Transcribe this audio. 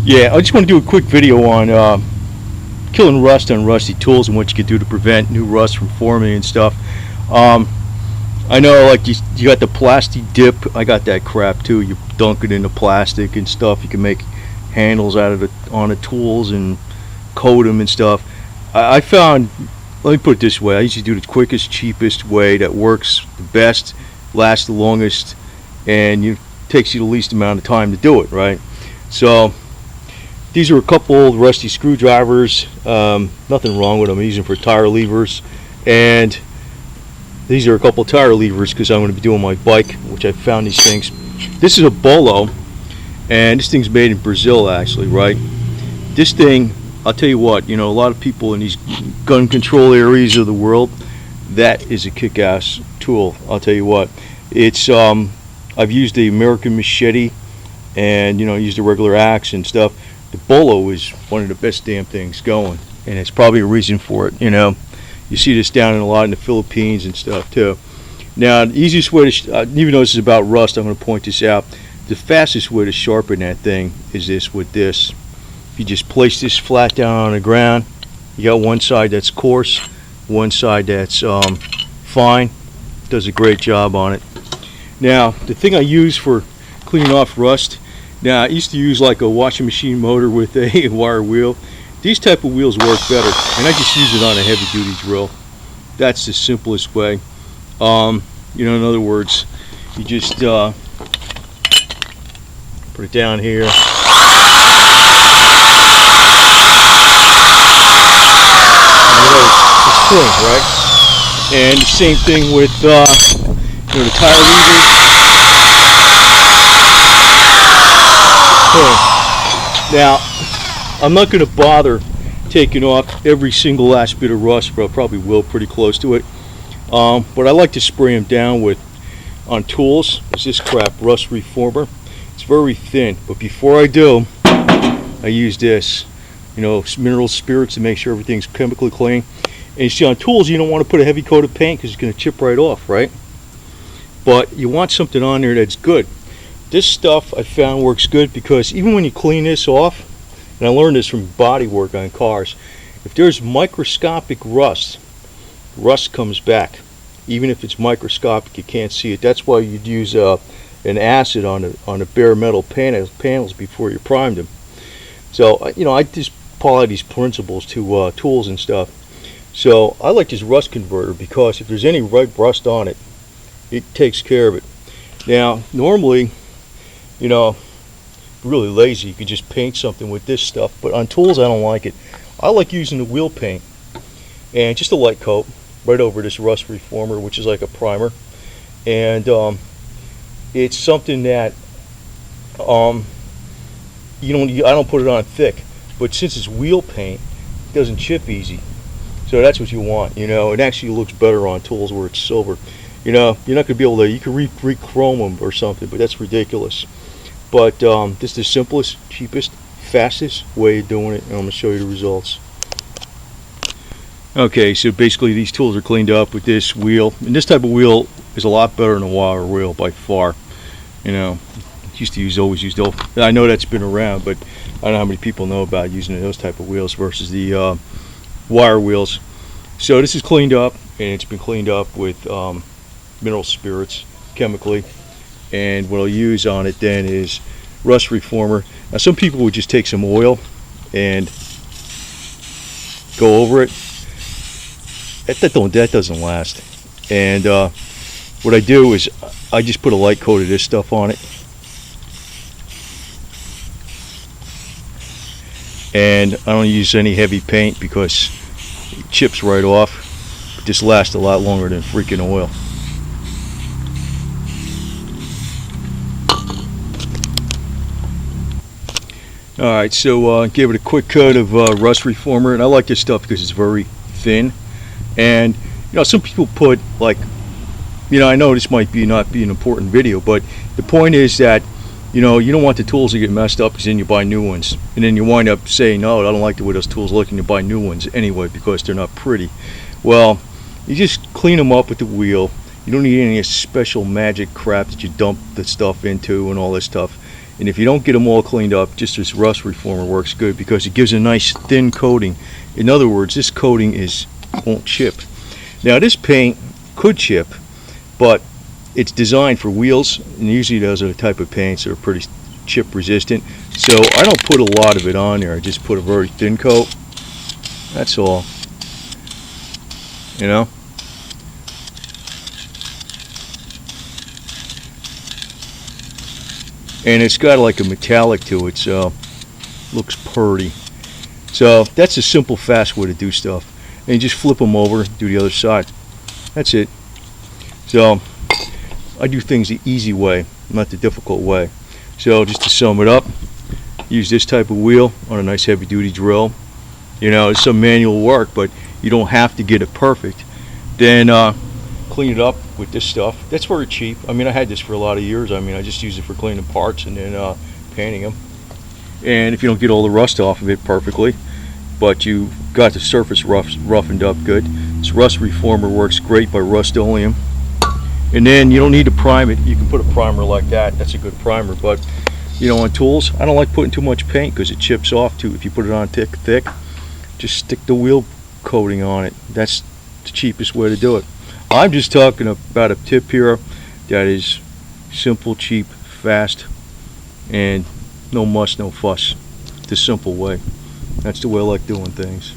Yeah, I just want to do a quick video on killing rust on rusty tools and what you can do to prevent new rust from forming and stuff. Um, I know, like you got the plastic dip. I got that crap too. You dunk it into plastic and stuff. You can make handles out of it on the tools and coat them and stuff. I found, let me put it this way: I usually do the quickest, cheapest way that works the best, lasts the longest, and takes you the least amount of time to do it. Right? So these are a couple old rusty screwdrivers. Nothing wrong with them. I use them for tire levers, and these are a couple tire levers because I'm going to be doing my bike, which I found these things. This is a bolo, and this thing's made in Brazil, actually, right? This thing, I'll tell you what, a lot of people in these gun control areas of the world, that is a kick-ass tool. I'll tell you what. It's I've used the American machete, and used a regular axe and stuff. The bolo is one of the best damn things going, and it's probably a reason for it. You see this down in a lot in the Philippines and stuff too. Now, the easiest way to, even though this is about rust, I'm going to point this out. The fastest way to sharpen that thing is this with this. If you just place this flat down on the ground, you got one side that's coarse, one side that's fine. Does a great job on it. Now, the thing I use for cleaning off rust, now I used to use like a washing machine motor with a wire wheel. These type of wheels work better, and I just use it on a heavy duty drill. That's the simplest way. In other words, you just put it down here. It's clean, right? And the same thing with the tire levers. Now, I'm not going to bother taking off every single last bit of rust, but I probably will pretty close to it. But I like to spray them down on tools. It's this crap, rust reformer. It's very thin, but before I do, I use this, mineral spirits to make sure everything's chemically clean. And you see, on tools, you don't want to put a heavy coat of paint because it's going to chip right off, right? But you want something on there that's good. This stuff I found works good because even when you clean this off, and I learned this from body work on cars, if there's microscopic rust comes back. Even if it's microscopic, you can't see it. That's why you'd use an acid on the bare metal panels before you primed them. So I just apply these principles to tools and stuff. So I like this rust converter because if there's any red rust on it, it takes care of it. Now, normally, really lazy, you could just paint something with this stuff, but on tools I don't like it. I like using the wheel paint and just a light coat right over this rust reformer, which is like a primer, and it's something that I don't put it on thick, but since it's wheel paint, it doesn't chip easy, so that's what you want. It actually looks better on tools where it's silver. You're not going to be able to, you can re-chrome them or something, but that's ridiculous. But this is the simplest, cheapest, fastest way of doing it, and I'm going to show you the results. Okay, so basically these tools are cleaned up with this wheel, and this type of wheel is a lot better than a wire wheel by far. Always used old. I know that's been around, but I don't know how many people know about using those type of wheels versus the wire wheels. So this is cleaned up, and it's been cleaned up with mineral spirits chemically, and what I'll use on it then is rust reformer. Now, some people would just take some oil and go over it. That doesn't last. And what I do is I just put a light coat of this stuff on it, and I don't use any heavy paint because it chips right off. This lasts a lot longer than freaking oil. Alright, so give it a quick coat of rust reformer, and I like this stuff because it's very thin. And some people put I know this might not be an important video, but the point is that you don't want the tools to get messed up because then you buy new ones, and then you wind up saying, no, I don't like the way those tools look, and you buy new ones anyway because they're not pretty. Well, you just clean them up with the wheel. You don't need any special magic crap that you dump the stuff into and all this stuff. And if you don't get them all cleaned up, just this rust reformer works good because it gives a nice thin coating. In other words, this coating won't chip. Now this paint could chip, but it's designed for wheels, and usually those are the type of paints that are pretty chip resistant. So I don't put a lot of it on there. I just put a very thin coat. That's all. You know? And it's got like a metallic to it, so looks pretty. So that's a simple, fast way to do stuff. And you just flip them over, do the other side. That's it. So I do things the easy way, not the difficult way. So just to sum it up, use this type of wheel on a nice heavy duty drill. You know, it's some manual work, but you don't have to get it perfect. Then clean it up with this stuff. That's very cheap. I mean, I had this for a lot of years. I mean, I just use it for cleaning parts and then painting them. And if you don't get all the rust off of it perfectly, but you got the surface roughened up good, this rust reformer works great by Rust-Oleum. And then you don't need to prime it. You can put a primer like that. That's a good primer. But you know, on tools, I don't like putting too much paint because it chips off too. If you put it on thick, just stick the wheel coating on it. That's the cheapest way to do it. I'm just talking about a tip here that is simple, cheap, fast, and no muss, no fuss. The simple way. That's the way I like doing things.